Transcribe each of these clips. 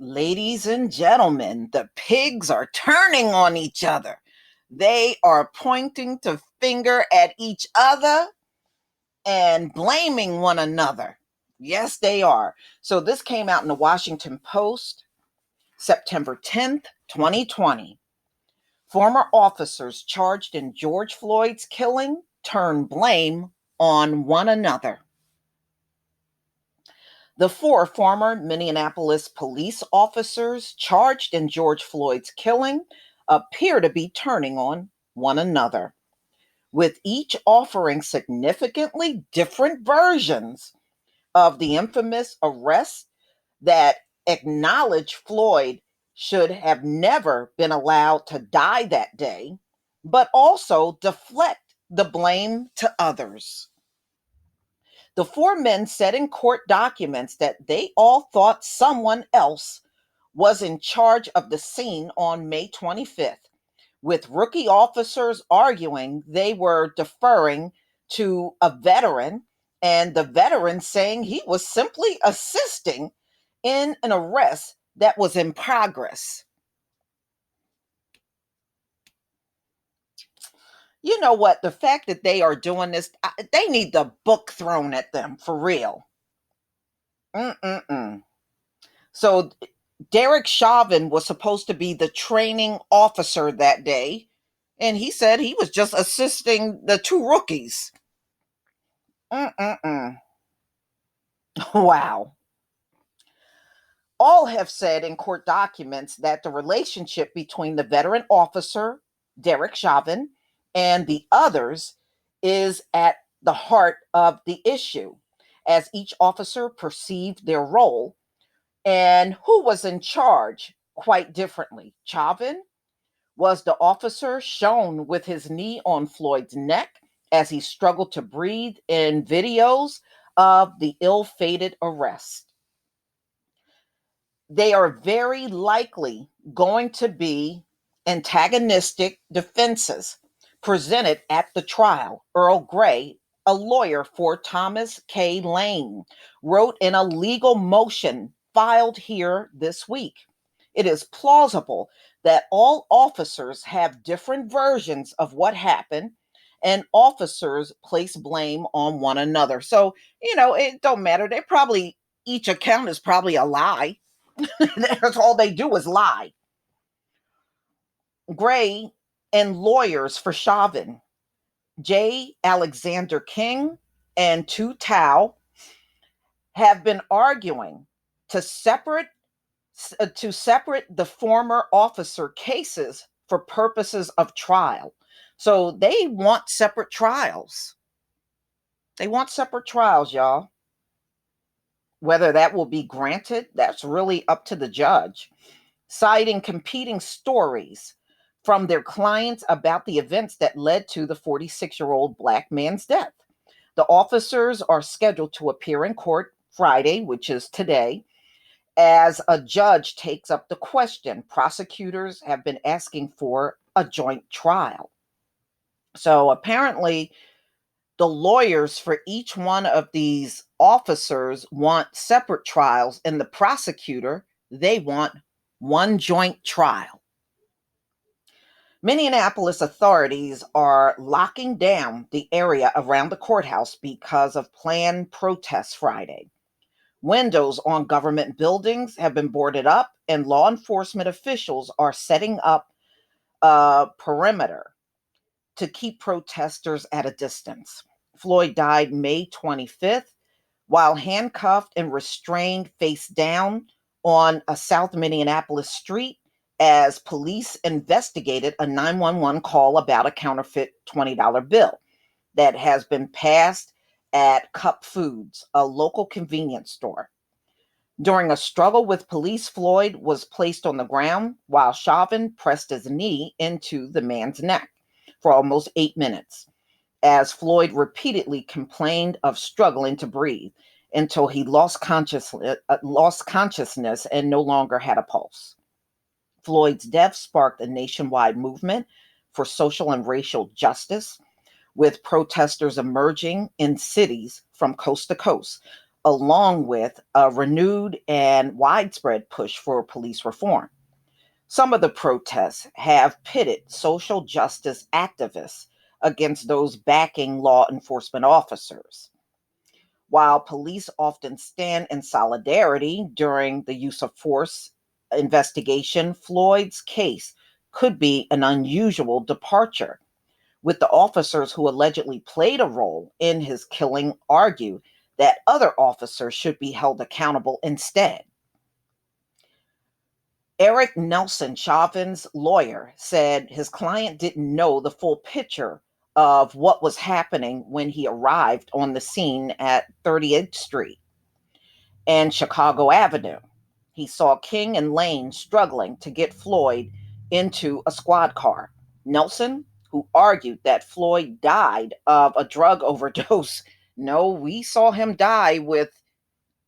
Ladies and gentlemen, the pigs are turning on each other. They are pointing to finger at each other and blaming one another. Yes, they are. So this came out in the Washington Post, September 10th, 2020. Former officers charged in George Floyd's killing turn blame on one another. The four former Minneapolis police officers charged in George Floyd's killing appear to be turning on one another, with each offering significantly different versions of the infamous arrest that acknowledge Floyd should have never been allowed to die that day, but also deflect the blame to others. The four men said in court documents that they all thought someone else was in charge of the scene on May 25th, with rookie officers arguing they were deferring to a veteran, and the veteran saying he was simply assisting in an arrest that was in progress. You know what? The fact that they are doing this, they need the book thrown at them for real. Mm-mm-mm. So Derek Chauvin was supposed to be the training officer that day, and he said he was just assisting the two rookies. Mm-mm-mm. Wow. All have said in court documents that the relationship between the veteran officer, Derek Chauvin, and the others is at the heart of the issue, as each officer perceived their role and who was in charge quite differently. Chauvin was the officer shown with his knee on Floyd's neck as he struggled to breathe in videos of the ill-fated arrest. They are very likely going to be antagonistic defenses presented at the trial. Earl Gray, a lawyer for Thomas K. Lane, wrote in a legal motion filed here this week. It is plausible that all officers have different versions of what happened, and officers place blame on one another. So, it don't matter. They probably, each account is probably a lie. That's all they do is lie. Gray and lawyers for Chauvin, J. Alexander King and Tu Tao, have been arguing to separate the former officer cases for purposes of trial. So they want separate trials. They want separate trials, y'all. Whether that will be granted, that's really up to the judge. Citing competing stories from their clients about the events that led to the 46-year-old Black man's death. The officers are scheduled to appear in court Friday, which is today, as a judge takes up the question. Prosecutors have been asking for a joint trial. So apparently, the lawyers for each one of these officers want separate trials, and the prosecutor, they want one joint trial. Minneapolis authorities are locking down the area around the courthouse because of planned protests Friday. Windows on government buildings have been boarded up, and law enforcement officials are setting up a perimeter to keep protesters at a distance. Floyd died May 25th while handcuffed and restrained face down on a South Minneapolis street as police investigated a 911 call about a counterfeit $20 bill that has been passed at Cup Foods, a local convenience store. During a struggle with police, Floyd was placed on the ground while Chauvin pressed his knee into the man's neck for almost 8 minutes, as Floyd repeatedly complained of struggling to breathe until he lost consciousness and no longer had a pulse. Floyd's death sparked a nationwide movement for social and racial justice, with protesters emerging in cities from coast to coast. along with a renewed and widespread push for police reform. Some of the protests have pitted social justice activists against those backing law enforcement officers. While police often stand in solidarity during the use of force investigation, Floyd's case could be an unusual departure, with the officers who allegedly played a role in his killing argue that other officers should be held accountable instead. Eric Nelson, Chauvin's lawyer, said his client didn't know the full picture of what was happening when he arrived on the scene at 30th Street and Chicago Avenue. He saw King and Lane struggling to get Floyd into a squad car. Nelson, who argued that Floyd died of a drug overdose, no, we saw him die with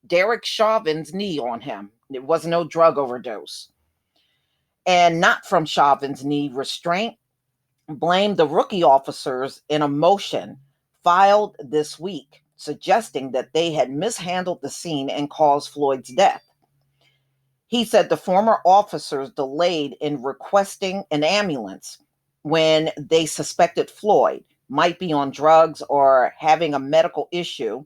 Derek Chauvin's knee on him. It was no drug overdose. And not from Chauvin's knee restraint, blamed the rookie officers in a motion filed this week, suggesting that they had mishandled the scene and caused Floyd's death. He said the former officers delayed in requesting an ambulance when they suspected Floyd might be on drugs or having a medical issue,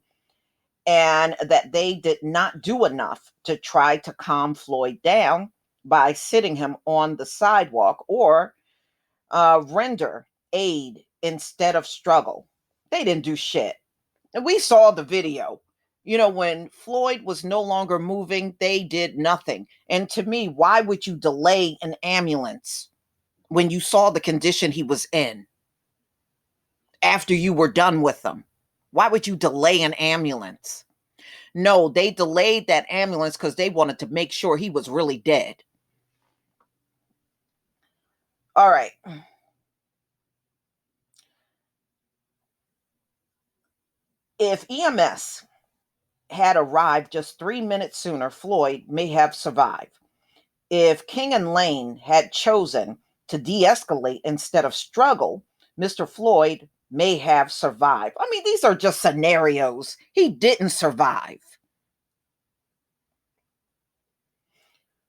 and that they did not do enough to try to calm Floyd down by sitting him on the sidewalk or render aid instead of struggle. They didn't do shit. And we saw the video. You know, when Floyd was no longer moving, they did nothing. And to me, why would you delay an ambulance when you saw the condition he was in after you were done with him? Why would you delay an ambulance? No, they delayed that ambulance because they wanted to make sure he was really dead. All right. If EMS had arrived just 3 minutes sooner, Floyd may have survived. If King and Lane had chosen to de escalate instead of struggle, Mr. Floyd may have survived. I mean, these are just scenarios. He didn't survive.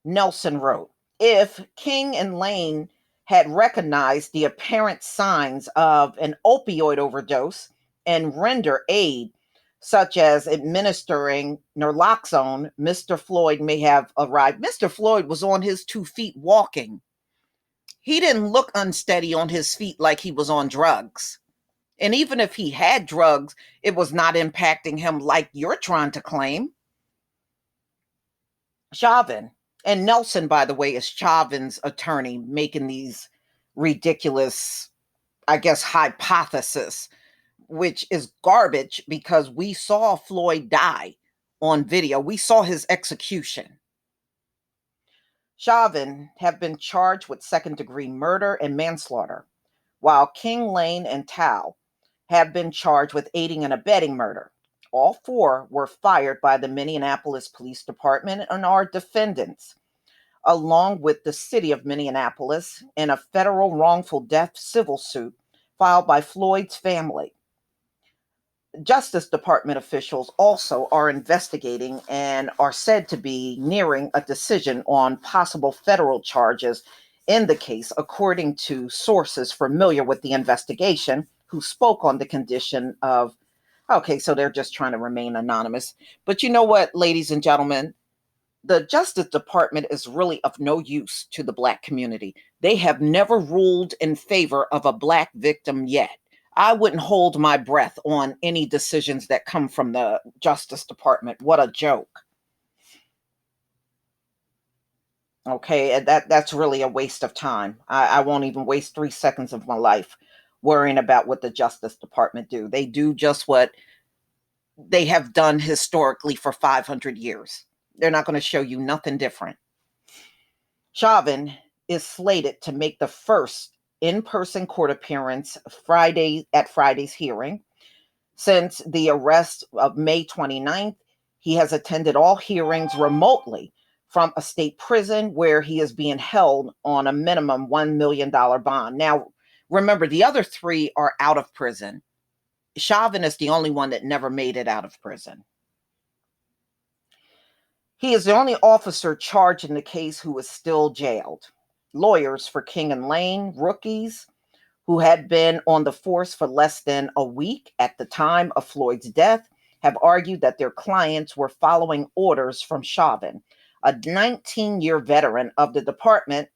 Nelson wrote, if King and Lane had recognized the apparent signs of an opioid overdose and render aid, such as administering naloxone, Mr. Floyd may have arrived. Mr. Floyd was on his 2 feet walking. He didn't look unsteady on his feet like he was on drugs. And even if he had drugs, it was not impacting him like you're trying to claim. Chauvin. And Nelson, by the way, is Chauvin's attorney making these ridiculous, I guess, hypothesis, which is garbage because we saw Floyd die on video. We saw his execution. Chauvin have been charged with second-degree murder and manslaughter, while King, Lane, and Tao have been charged with aiding and abetting murder. All four were fired by the Minneapolis Police Department and are defendants, along with the city of Minneapolis, in a federal wrongful death civil suit filed by Floyd's family. Justice Department officials also are investigating and are said to be nearing a decision on possible federal charges in the case, according to sources familiar with the investigation who spoke on the condition of, okay, so they're just trying to remain anonymous. But you know what, ladies and gentlemen? The Justice Department is really of no use to the Black community. They have never ruled in favor of a Black victim yet. I wouldn't hold my breath on any decisions that come from the Justice Department. What a joke. Okay, and that's really a waste of time. I won't even waste 3 seconds of my life worrying about what the Justice Department do. They do just what they have done historically for 500 years. They're not going to show you nothing different. Chauvin is slated to make the first in-person court appearance at Friday's hearing. Since the arrest of May 29th, he has attended all hearings remotely from a state prison where he is being held on a minimum $1 million bond. Now, remember, the other three are out of prison. Chauvin is the only one that never made it out of prison. He is the only officer charged in the case who is still jailed. Lawyers for King and Lane, rookies who had been on the force for less than a week at the time of Floyd's death, have argued that their clients were following orders from Chauvin, a 19-year veteran of the department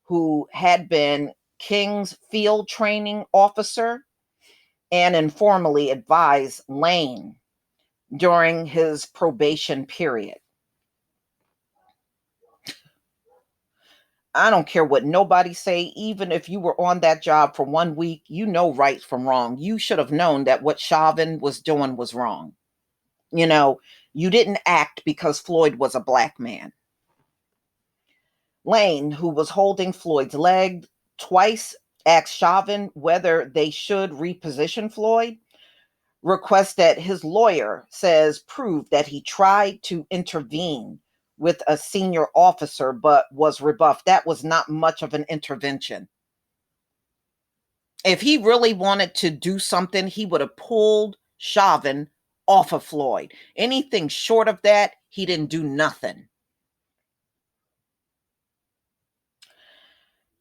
who had been King's field training officer and informally advised Lane during his probation period. I don't care what nobody say, even if you were on that job for 1 week, you know right from wrong. You should have known that what Chauvin was doing was wrong. You know, you didn't act because Floyd was a black man. Lane, who was holding Floyd's leg, twice asked Chauvin whether they should reposition Floyd. Request that his lawyer says proved that he tried to intervene with a senior officer but was rebuffed. That was not much of an intervention. If he really wanted to do something, he would have pulled Chauvin off of Floyd. Anything short of that, he didn't do nothing.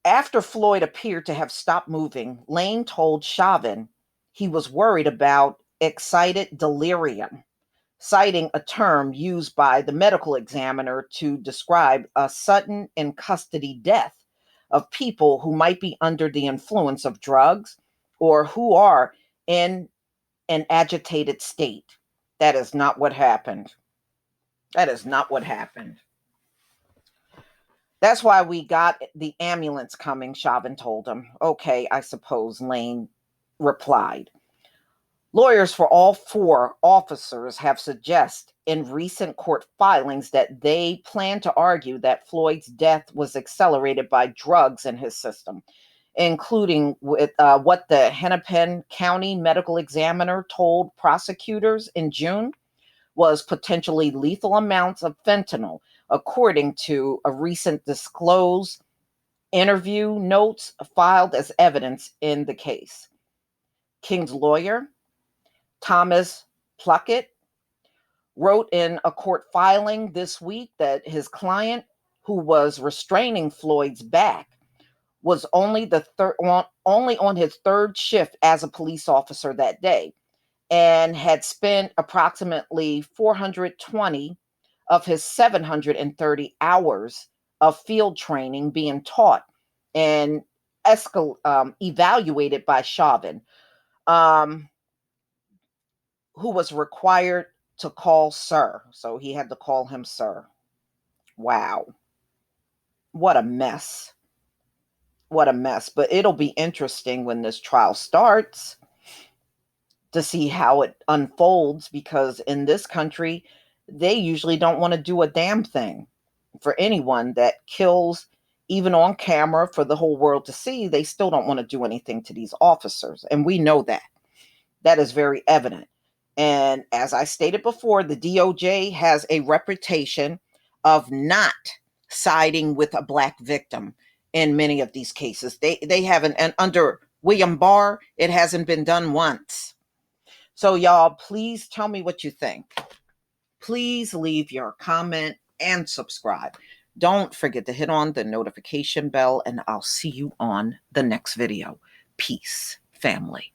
After Floyd appeared to have stopped moving, Lane told Chauvin he was worried about excited delirium, citing a term used by the medical examiner to describe a sudden in custody death of people who might be under the influence of drugs or who are in an agitated state. That is not what happened. That is not what happened. That's why we got the ambulance coming, Chauvin told him. Okay, I suppose, Lane replied. Lawyers for all four officers have suggested in recent court filings that they plan to argue that Floyd's death was accelerated by drugs in his system, including with what the Hennepin County medical examiner told prosecutors in June was potentially lethal amounts of fentanyl, according to a recent disclosed interview notes filed as evidence in the case. King's lawyer, Thomas Pluckett, wrote in a court filing this week that his client, who was restraining Floyd's back, was only on his third shift as a police officer that day and had spent approximately 420 of his 730 hours of field training being taught and evaluated by Chauvin, who was required to call sir. So he had to call him sir. Wow. What a mess. What a mess. But it'll be interesting when this trial starts to see how it unfolds, because in this country, they usually don't want to do a damn thing. For anyone that kills, even on camera for the whole world to see, they still don't want to do anything to these officers. And we know that. That is very evident. And as I stated before, the DOJ has a reputation of not siding with a black victim in many of these cases. They haven't, and under William Barr, it hasn't been done once. So y'all, please tell me what you think. Please leave your comment and subscribe. Don't forget to hit on the notification bell, and I'll see you on the next video. Peace, family.